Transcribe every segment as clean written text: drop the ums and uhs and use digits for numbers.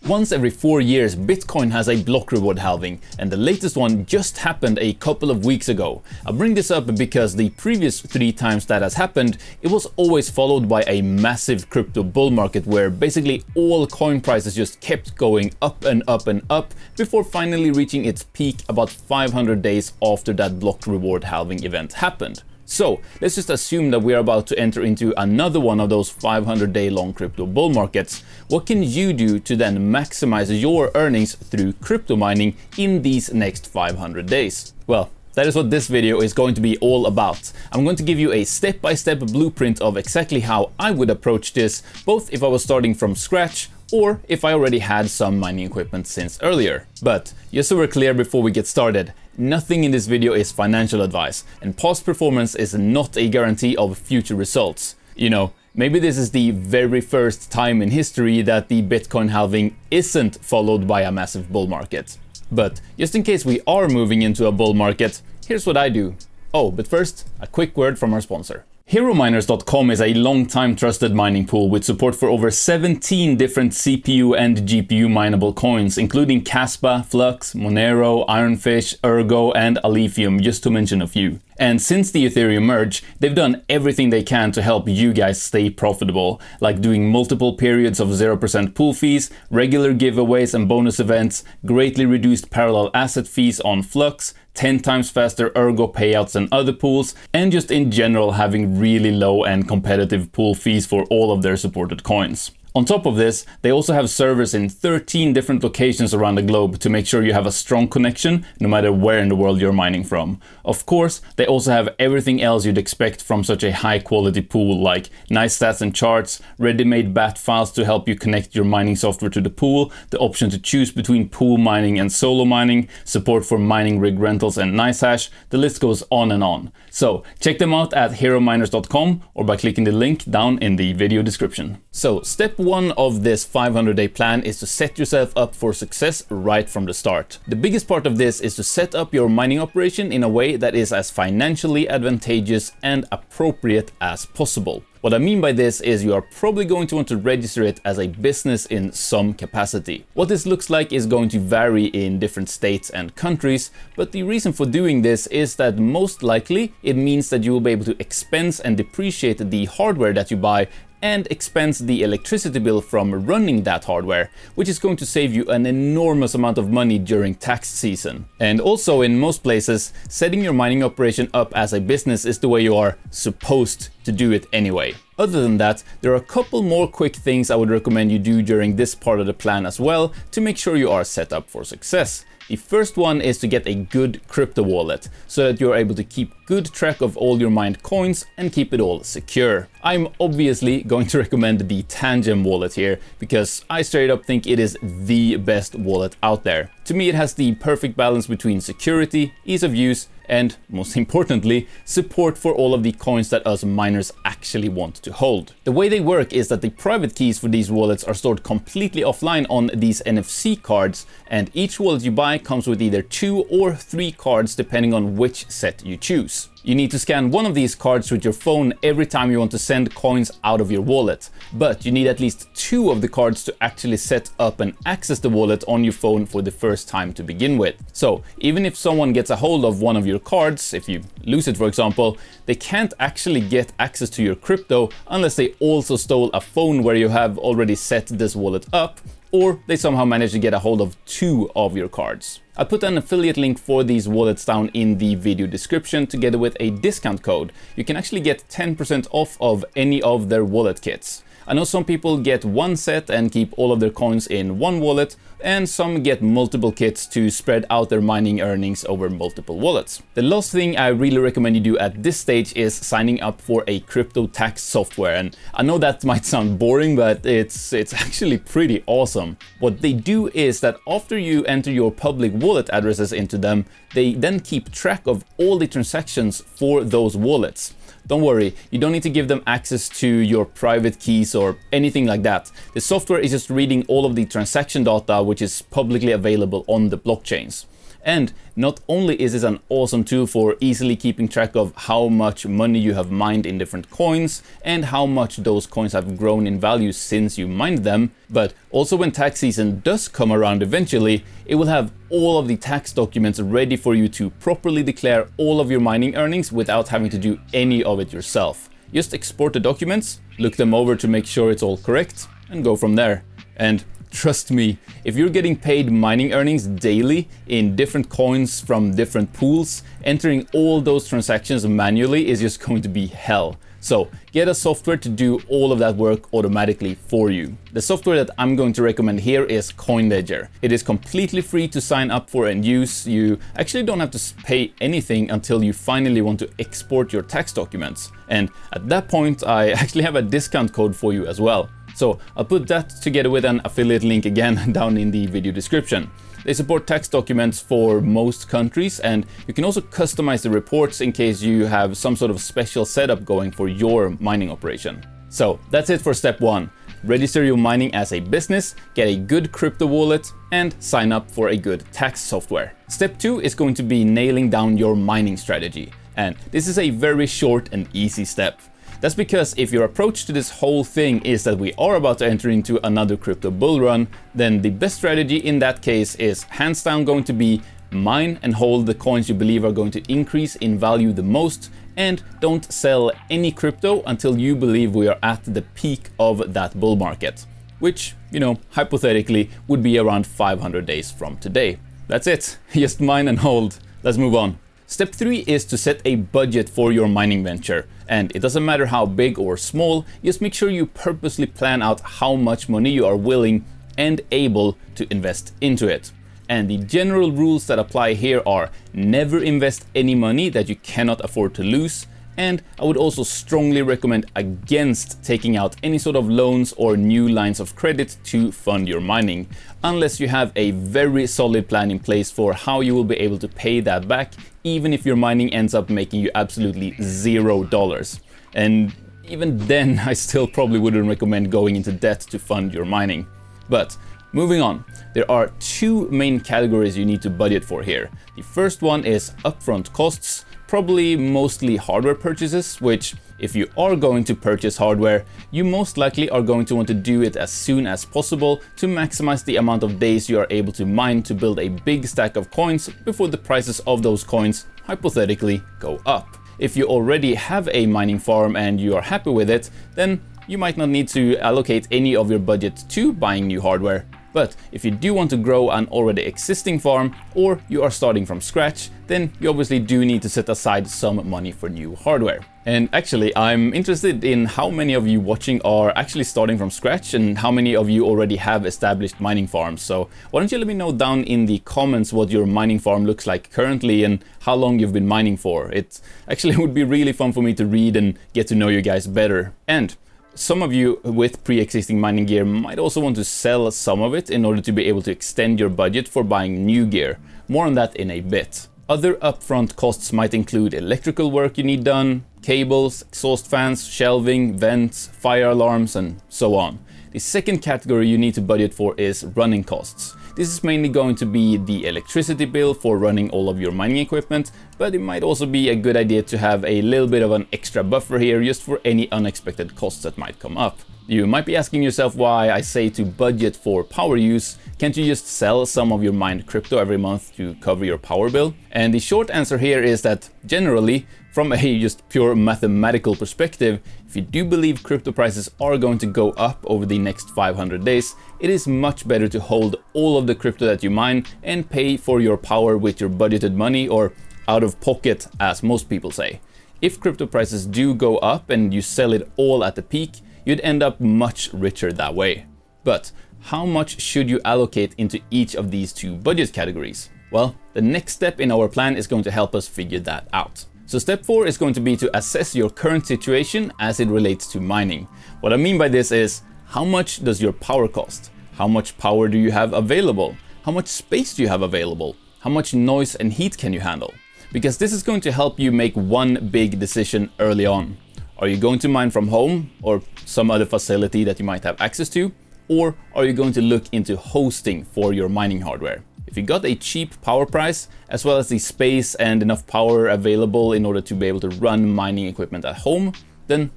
Once every 4 years, Bitcoin has a block reward halving, and the latest one just happened a couple of weeks ago. I bring this up because the previous 3 times that has happened, it was always followed by a massive crypto bull market where basically all coin prices just kept going up and up and up before finally reaching its peak about 500 days after that block reward halving event happened. So let's just assume that we are about to enter into another one of those 500-day long crypto bull markets. What can you do to then maximize your earnings through crypto mining in these next 500 days? Well, that is what this video is going to be all about. I'm going to give you a step-by-step blueprint of exactly how I would approach this, both if I was starting from scratch or if I already had some mining equipment since earlier. But just so we're clear before we get started, nothing in this video is financial advice, and past performance is not a guarantee of future results. You know, maybe this is the very first time in history that the Bitcoin halving isn't followed by a massive bull market. But just in case we are moving into a bull market, here's what I do. Oh, but first, a quick word from our sponsor. HeroMiners.com is a long-time trusted mining pool with support for over 17 different CPU and GPU mineable coins, including Kaspa, Flux, Monero, Ironfish, Ergo, and Alephium, just to mention a few. And since the Ethereum merge, they've done everything they can to help you guys stay profitable, like doing multiple periods of 0% pool fees, regular giveaways and bonus events, greatly reduced parallel asset fees on Flux, 10 times faster Ergo payouts than other pools, and just in general having really low and competitive pool fees for all of their supported coins. On top of this, they also have servers in 13 different locations around the globe to make sure you have a strong connection no matter where in the world you're mining from. Of course, they also have everything else you'd expect from such a high quality pool, like nice stats and charts, ready-made BAT files to help you connect your mining software to the pool, the option to choose between pool mining and solo mining, support for mining rig rentals and NiceHash, the list goes on and on. So check them out at HeroMiners.com or by clicking the link down in the video description. So step 1 of this 500-day plan is to set yourself up for success right from the start. The biggest part of this is to set up your mining operation in a way that is as financially advantageous and appropriate as possible. What I mean by this is you are probably going to want to register it as a business in some capacity. What this looks like is going to vary in different states and countries, but the reason for doing this is that most likely it means that you will be able to expense and depreciate the hardware that you buy and expense the electricity bill from running that hardware, which is going to save you an enormous amount of money during tax season. And also in most places, setting your mining operation up as a business is the way you are supposed to do it anyway. Other than that, there are a couple more quick things I would recommend you do during this part of the plan as well to make sure you are set up for success. The first one is to get a good crypto wallet, so that you're able to keep good track of all your mined coins and keep it all secure. I'm obviously going to recommend the Tangem wallet here, because I straight up think it is the best wallet out there. To me, it has the perfect balance between security, ease of use, and most importantly, support for all of the coins that us miners actually want to hold. The way they work is that the private keys for these wallets are stored completely offline on these NFC cards, and each wallet you buy comes with either 2 or 3 cards depending on which set you choose. You need to scan one of these cards with your phone every time you want to send coins out of your wallet, but you need at least 2 of the cards to actually set up and access the wallet on your phone for the first time to begin with. So even if someone gets a hold of one of your cards, if you lose it for example, they can't actually get access to your crypto unless they also stole a phone where you have already set this wallet up, or they somehow manage to get a hold of 2 of your cards. I put an affiliate link for these wallets down in the video description together with a discount code. You can actually get 10% off of any of their wallet kits. I know some people get one set and keep all of their coins in one wallet, and some get multiple kits to spread out their mining earnings over multiple wallets. The last thing I really recommend you do at this stage is signing up for a crypto tax software. And I know that might sound boring, but it's actually pretty awesome. What they do is that after you enter your public wallet addresses into them, they then keep track of all the transactions for those wallets. Don't worry, you don't need to give them access to your private keys or anything like that. The software is just reading all of the transaction data which is publicly available on the blockchains. And not only is this an awesome tool for easily keeping track of how much money you have mined in different coins and how much those coins have grown in value since you mined them, but also when tax season does come around eventually, it will have all of the tax documents ready for you to properly declare all of your mining earnings without having to do any of it yourself. Just export the documents, look them over to make sure it's all correct, and go from there. And trust me, if you're getting paid mining earnings daily in different coins from different pools, entering all those transactions manually is just going to be hell. So get a software to do all of that work automatically for you. The software that I'm going to recommend here is CoinLedger. It is completely free to sign up for and use. You actually don't have to pay anything until you finally want to export your tax documents. And at that point, I actually have a discount code for you as well. So I'll put that together with an affiliate link again down in the video description. They support tax documents for most countries, and you can also customize the reports in case you have some sort of special setup going for your mining operation. So that's it for step 1. Register your mining as a business, get a good crypto wallet, and sign up for a good tax software. Step 2 is going to be nailing down your mining strategy. And this is a very short and easy step. That's because if your approach to this whole thing is that we are about to enter into another crypto bull run, then the best strategy in that case is hands down going to be mine and hold the coins you believe are going to increase in value the most, and don't sell any crypto until you believe we are at the peak of that bull market, which, you know, hypothetically would be around 500 days from today. That's it, just mine and hold. Let's move on. Step 3 is to set a budget for your mining venture. And it doesn't matter how big or small, just make sure you purposely plan out how much money you are willing and able to invest into it. And the general rules that apply here are never invest any money that you cannot afford to lose. And I would also strongly recommend against taking out any sort of loans or new lines of credit to fund your mining, unless you have a very solid plan in place for how you will be able to pay that back, even if your mining ends up making you absolutely $0. And even then, I still probably wouldn't recommend going into debt to fund your mining. But moving on, there are 2 main categories you need to budget for here. The first one is upfront costs, probably mostly hardware purchases, which if you are going to purchase hardware, you most likely are going to want to do it as soon as possible to maximize the amount of days you are able to mine to build a big stack of coins before the prices of those coins hypothetically go up. If you already have a mining farm and you are happy with it, then you might not need to allocate any of your budget to buying new hardware. But if you do want to grow an already existing farm, or you are starting from scratch, then you obviously do need to set aside some money for new hardware. And actually, I'm interested in how many of you watching are actually starting from scratch and how many of you already have established mining farms. So why don't you let me know down in the comments what your mining farm looks like currently and how long you've been mining for. It actually would be really fun for me to read and get to know you guys better. And some of you with pre-existing mining gear might also want to sell some of it in order to be able to extend your budget for buying new gear. More on that in a bit. Other upfront costs might include electrical work you need done, cables, exhaust fans, shelving, vents, fire alarms, and so on. The second category you need to budget for is running costs. This is mainly going to be the electricity bill for running all of your mining equipment, but it might also be a good idea to have a little bit of an extra buffer here just for any unexpected costs that might come up. You might be asking yourself why I say to budget for power use. Can't you just sell some of your mined crypto every month to cover your power bill? And the short answer here is that generally, from a just pure mathematical perspective, if you do believe crypto prices are going to go up over the next 500 days, it is much better to hold all of the crypto that you mine and pay for your power with your budgeted money, or out of pocket, as most people say. If crypto prices do go up and you sell it all at the peak, you'd end up much richer that way. But how much should you allocate into each of these 2 budget categories? Well, the next step in our plan is going to help us figure that out. So step 4 is going to be to assess your current situation as it relates to mining. What I mean by this is, how much does your power cost? How much power do you have available? How much space do you have available? How much noise and heat can you handle? Because this is going to help you make one big decision early on. Are you going to mine from home or some other facility that you might have access to? Or are you going to look into hosting for your mining hardware? If you got a cheap power price, as well as the space and enough power available in order to be able to run mining equipment at home, then,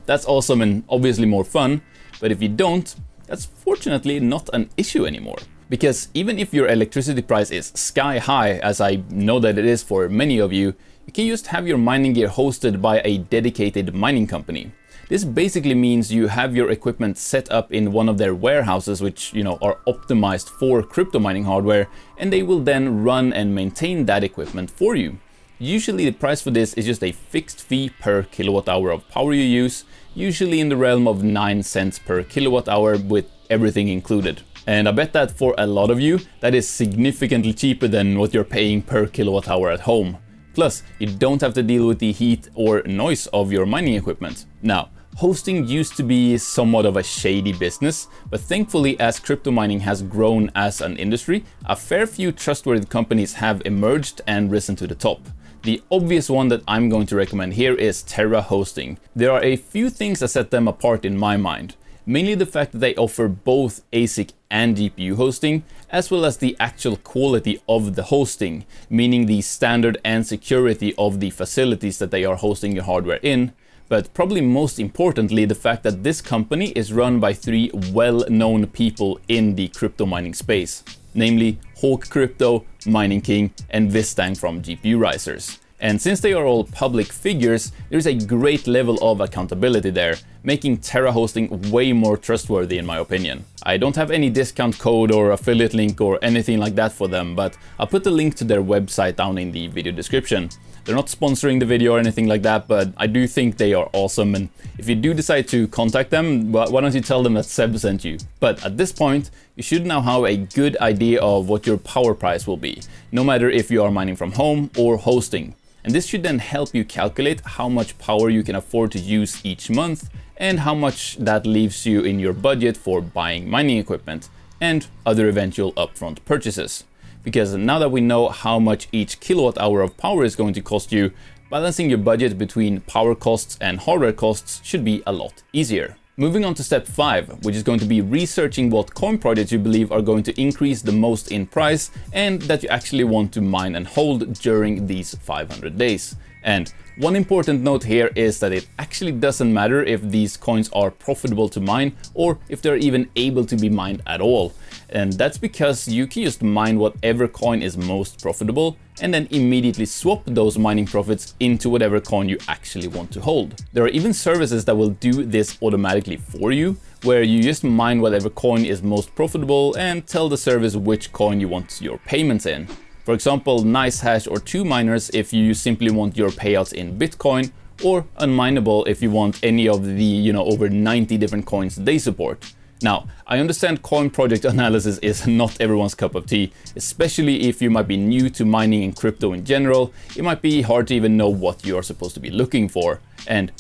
that's awesome and obviously more fun. But if you don't, that's fortunately not an issue anymore. Because even if your electricity price is sky high, as I know that it is for many of you, you can just have your mining gear hosted by a dedicated mining company. This basically means you have your equipment set up in one of their warehouses, which, are optimized for crypto mining hardware, and they will then run and maintain that equipment for you. Usually the price for this is just a fixed fee per kilowatt hour of power you use, usually in the realm of 9 cents per kilowatt hour with everything included. And I bet that for a lot of you, that is significantly cheaper than what you're paying per kilowatt hour at home. Plus, you don't have to deal with the heat or noise of your mining equipment. Now, hosting used to be somewhat of a shady business, but thankfully as crypto mining has grown as an industry, a fair few trustworthy companies have emerged and risen to the top. The obvious one that I'm going to recommend here is Terra Hosting. There are a few things that set them apart in my mind. Mainly the fact that they offer both ASIC and GPU hosting, as well as the actual quality of the hosting, meaning the standard and security of the facilities that they are hosting your hardware in. But probably most importantly, the fact that this company is run by 3 well-known people in the crypto mining space, namely Hawk Crypto, Mining King, and Vistang from GPU Risers. And since they are all public figures, there's a great level of accountability there, making Terra Hosting way more trustworthy in my opinion. I don't have any discount code or affiliate link or anything like that for them, but I'll put the link to their website down in the video description. They're not sponsoring the video or anything like that, but I do think they are awesome, and if you do decide to contact them, why don't you tell them that Seb sent you? But at this point, you should now have a good idea of what your power price will be, no matter if you are mining from home or hosting. And this should then help you calculate how much power you can afford to use each month and how much that leaves you in your budget for buying mining equipment and other eventual upfront purchases. Because now that we know how much each kilowatt hour of power is going to cost you, balancing your budget between power costs and hardware costs should be a lot easier. Moving on to step 5, which is going to be researching what coin projects you believe are going to increase the most in price and that you actually want to mine and hold during these 500 days. And one important note here is that it actually doesn't matter if these coins are profitable to mine or if they're even able to be mined at all. And that's because you can just mine whatever coin is most profitable and then immediately swap those mining profits into whatever coin you actually want to hold. There are even services that will do this automatically for you, where you just mine whatever coin is most profitable and tell the service which coin you want your payments in. For example, NiceHash or 2Miners if you simply want your payouts in Bitcoin, or Unminable if you want any of the, over 90 different coins they support. Now, I understand coin project analysis is not everyone's cup of tea, especially if you might be new to mining and crypto in general. It might be hard to even know what you're supposed to be looking for. And,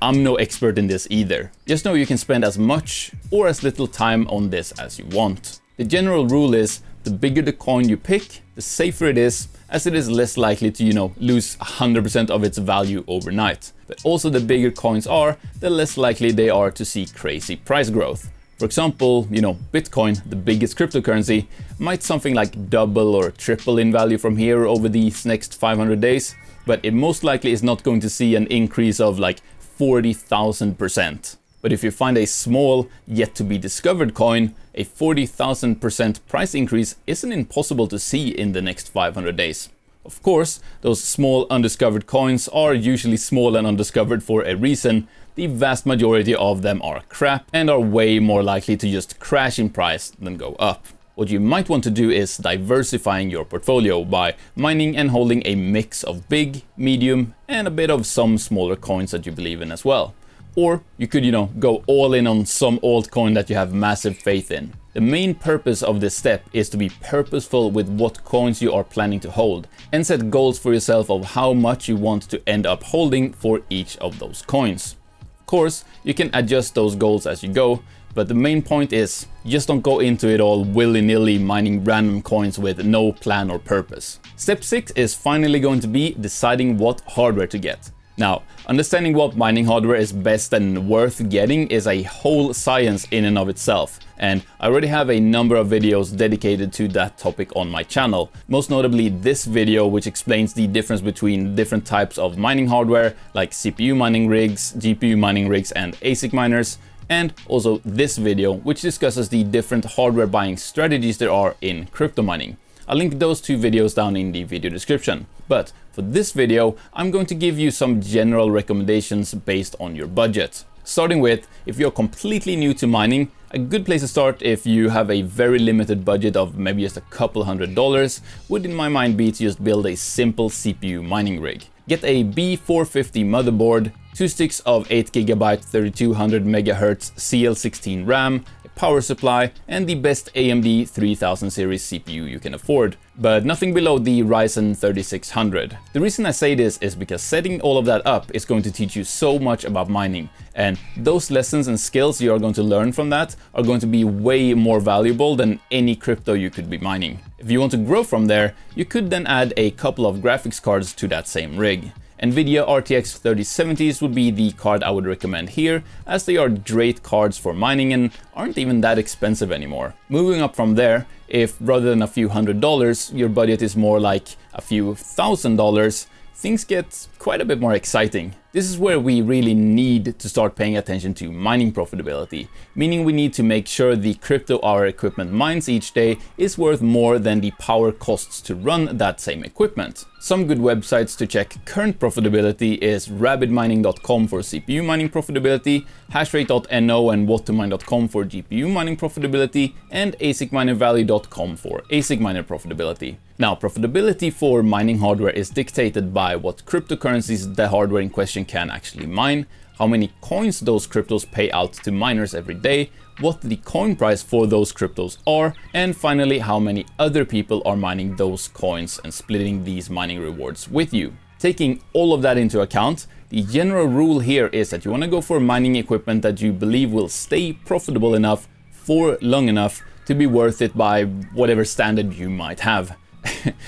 I'm no expert in this either. Just know you can spend as much or as little time on this as you want. The general rule is the bigger the coin you pick, the safer it is, as it is less likely to, lose 100% of its value overnight. But also the bigger coins are, the less likely they are to see crazy price growth. For example, Bitcoin, the biggest cryptocurrency, might something like double or triple in value from here over these next 500 days, but it most likely is not going to see an increase of like 40,000%. But if you find a small, yet to be discovered coin, a 40,000% price increase isn't impossible to see in the next 500 days. Of course, those small undiscovered coins are usually small and undiscovered for a reason. The vast majority of them are crap and are way more likely to just crash in price than go up. What you might want to do is diversifying your portfolio by mining and holding a mix of big, medium, and a bit of some smaller coins that you believe in as well. Or you could, go all in on some altcoin that you have massive faith in. The main purpose of this step is to be purposeful with what coins you are planning to hold and set goals for yourself of how much you want to end up holding for each of those coins. Of course, you can adjust those goals as you go, but the main point is just don't go into it all willy-nilly mining random coins with no plan or purpose. Step 6 is finally going to be deciding what hardware to get. Now, understanding what mining hardware is best and worth getting is a whole science in and of itself, and I already have a number of videos dedicated to that topic on my channel. Most notably this video, which explains the difference between different types of mining hardware like CPU mining rigs, GPU mining rigs, and ASIC miners, and also this video, which discusses the different hardware buying strategies there are in crypto mining. I'll link those two videos down in the video description. But for this video, I'm going to give you some general recommendations based on your budget. Starting with, if you're completely new to mining, a good place to start if you have a very limited budget of maybe just a couple $100 would in my mind be to just build a simple CPU mining rig. Get a B450 motherboard, 2 sticks of 8GB 3200 MHz CL16 RAM, a power supply, and the best AMD 3000 series CPU you can afford, but nothing below the Ryzen 3600. The reason I say this is because setting all of that up is going to teach you so much about mining, and those lessons and skills you are going to learn from that are going to be way more valuable than any crypto you could be mining. If you want to grow from there, you could then add a couple of graphics cards to that same rig. Nvidia RTX 3070s would be the card I would recommend here, as they are great cards for mining and aren't even that expensive anymore. Moving up from there, if rather than a few $100s, your budget is more like a few $1,000s, things get quite a bit more exciting. This is where we really need to start paying attention to mining profitability, meaning we need to make sure the crypto our equipment mines each day is worth more than the power costs to run that same equipment. Some good websites to check current profitability is rabbitmining.com for CPU mining profitability, hashrate.no and whattomine.com for GPU mining profitability, and asicminervalley.com for ASIC miner profitability. Now, profitability for mining hardware is dictated by what cryptocurrencies the hardware in question can actually mine, how many coins those cryptos pay out to miners every day, what the coin price for those cryptos are, and finally how many other people are mining those coins and splitting these mining rewards with you. Taking all of that into account, the general rule here is that you want to go for mining equipment that you believe will stay profitable enough for long enough to be worth it by whatever standard you might have.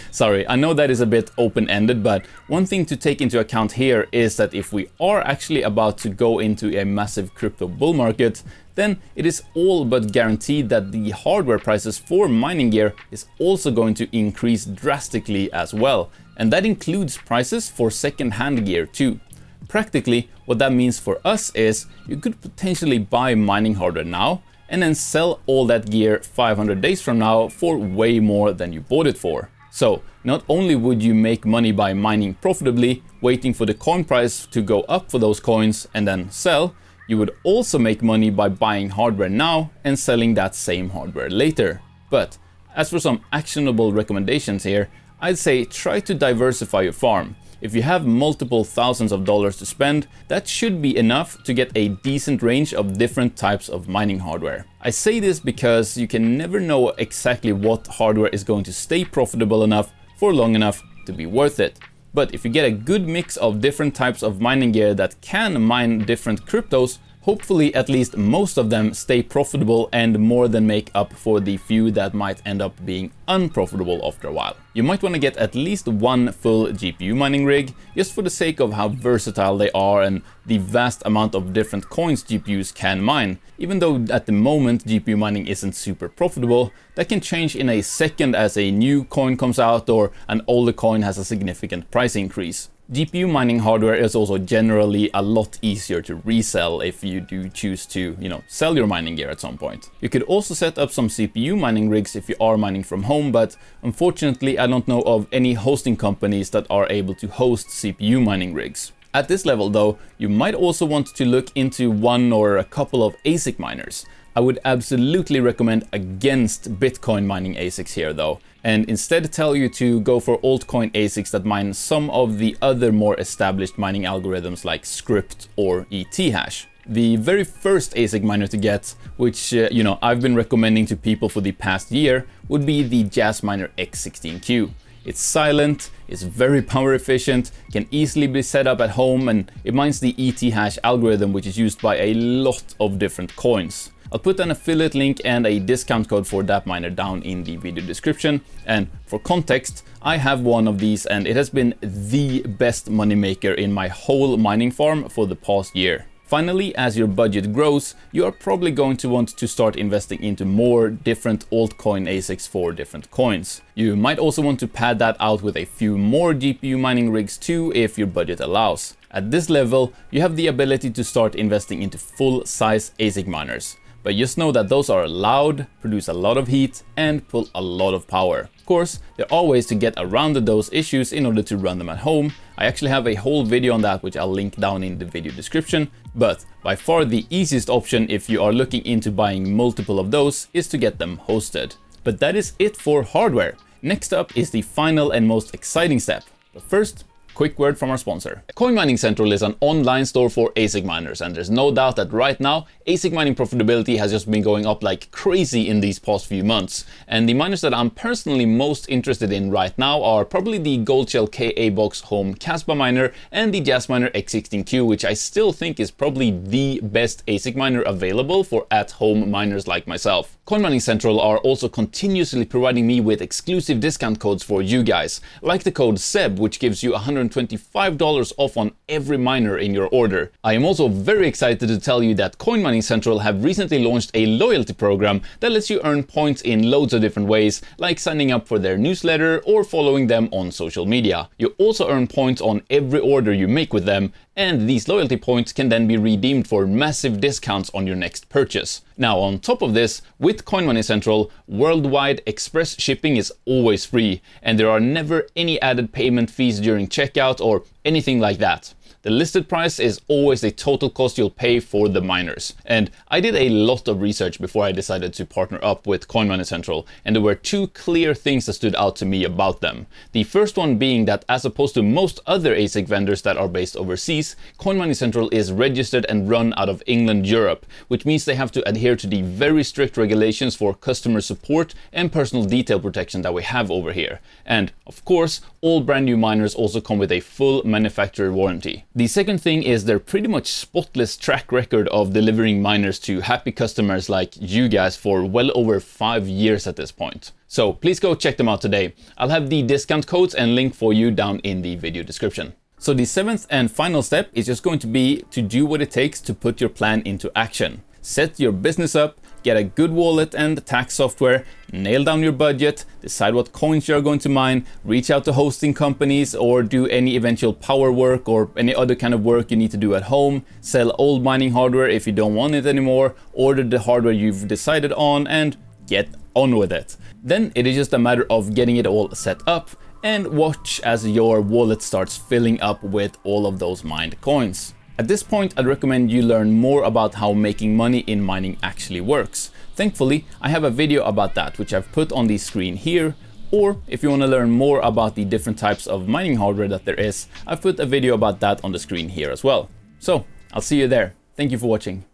Sorry, I know that is a bit open-ended, but one thing to take into account here is that if we are actually about to go into a massive crypto bull market, then it is all but guaranteed that the hardware prices for mining gear is also going to increase drastically as well. And that includes prices for second-hand gear too. Practically, what that means for us is you could potentially buy mining hardware now and then sell all that gear 500 days from now for way more than you bought it for. So not only would you make money by mining profitably, waiting for the coin price to go up for those coins and then sell, you would also make money by buying hardware now and selling that same hardware later. But as for some actionable recommendations here, I'd say try to diversify your farm. If you have multiple thousands of dollars to spend, that should be enough to get a decent range of different types of mining hardware. I say this because you can never know exactly what hardware is going to stay profitable enough for long enough to be worth it. But if you get a good mix of different types of mining gear that can mine different cryptos, hopefully at least most of them stay profitable and more than make up for the few that might end up being unprofitable after a while. You might want to get at least one full GPU mining rig, just for the sake of how versatile they are and the vast amount of different coins GPUs can mine. Even though at the moment GPU mining isn't super profitable, that can change in a second as a new coin comes out or an older coin has a significant price increase. GPU mining hardware is also generally a lot easier to resell if you do choose to, sell your mining gear at some point. You could also set up some CPU mining rigs if you are mining from home, but unfortunately I don't know of any hosting companies that are able to host CPU mining rigs. At this level though, you might also want to look into one or a couple of ASIC miners. I would absolutely recommend against Bitcoin mining ASICs here though, and instead tell you to go for altcoin ASICs that mine some of the other more established mining algorithms like Scrypt or ETH. The very first ASIC miner to get, which I've been recommending to people for the past year, would be the Jasminer X16Q. It's silent, it's very power efficient, can easily be set up at home, and it mines the ETH algorithm, which is used by a lot of different coins. I'll put an affiliate link and a discount code for Dapminer down in the video description. And for context, I have one of these and it has been the best moneymaker in my whole mining farm for the past year. Finally, as your budget grows, you are probably going to want to start investing into more different altcoin ASICs for different coins. You might also want to pad that out with a few more GPU mining rigs too, if your budget allows. At this level, you have the ability to start investing into full-size ASIC miners. But just know that those are loud, produce a lot of heat, and pull a lot of power. Of course, there are ways to get around those issues in order to run them at home. I actually have a whole video on that, which I'll link down in the video description. But by far the easiest option if you are looking into buying multiple of those is to get them hosted. But that is it for hardware. Next up is the final and most exciting step. But first, quick word from our sponsor. Coin Mining Central is an online store for ASIC miners, and there's no doubt that right now ASIC mining profitability has just been going up like crazy in these past few months. And the miners that I'm personally most interested in right now are probably the Goldshell KA-Box Home Kaspa miner and the Jasminer X16Q, which I still think is probably the best ASIC miner available for at-home miners like myself. Coin Mining Central are also continuously providing me with exclusive discount codes for you guys, like the code SEB, which gives you $125 off on every miner in your order. I am also very excited to tell you that Coin Mining Central have recently launched a loyalty program that lets you earn points in loads of different ways, like signing up for their newsletter or following them on social media. You also earn points on every order you make with them, and these loyalty points can then be redeemed for massive discounts on your next purchase. Now, on top of this, with Coin Mining Central, worldwide express shipping is always free, and there are never any added payment fees during checkout or anything like that. The listed price is always the total cost you'll pay for the miners. And I did a lot of research before I decided to partner up with Coin Mining Central, and there were two clear things that stood out to me about them. The first one being that as opposed to most other ASIC vendors that are based overseas, Coin Mining Central is registered and run out of England, Europe, which means they have to adhere to the very strict regulations for customer support and personal detail protection that we have over here. And of course, all brand new miners also come with a full manufacturer warranty. The second thing is their pretty much spotless track record of delivering miners to happy customers like you guys for well over 5 years at this point. So please go check them out today. I'll have the discount codes and link for you down in the video description. So the seventh and final step is just going to be to do what it takes to put your plan into action. Set your business up, get a good wallet and tax software, nail down your budget, decide what coins you're going to mine, reach out to hosting companies or do any eventual power work or any other kind of work you need to do at home, sell old mining hardware if you don't want it anymore, order the hardware you've decided on, and get on with it. Then it is just a matter of getting it all set up and watch as your wallet starts filling up with all of those mined coins. At this point, I'd recommend you learn more about how making money in mining actually works. Thankfully, I have a video about that, which I've put on the screen here, or if you want to learn more about the different types of mining hardware that there is, I've put a video about that on the screen here as well. So, I'll see you there. Thank you for watching.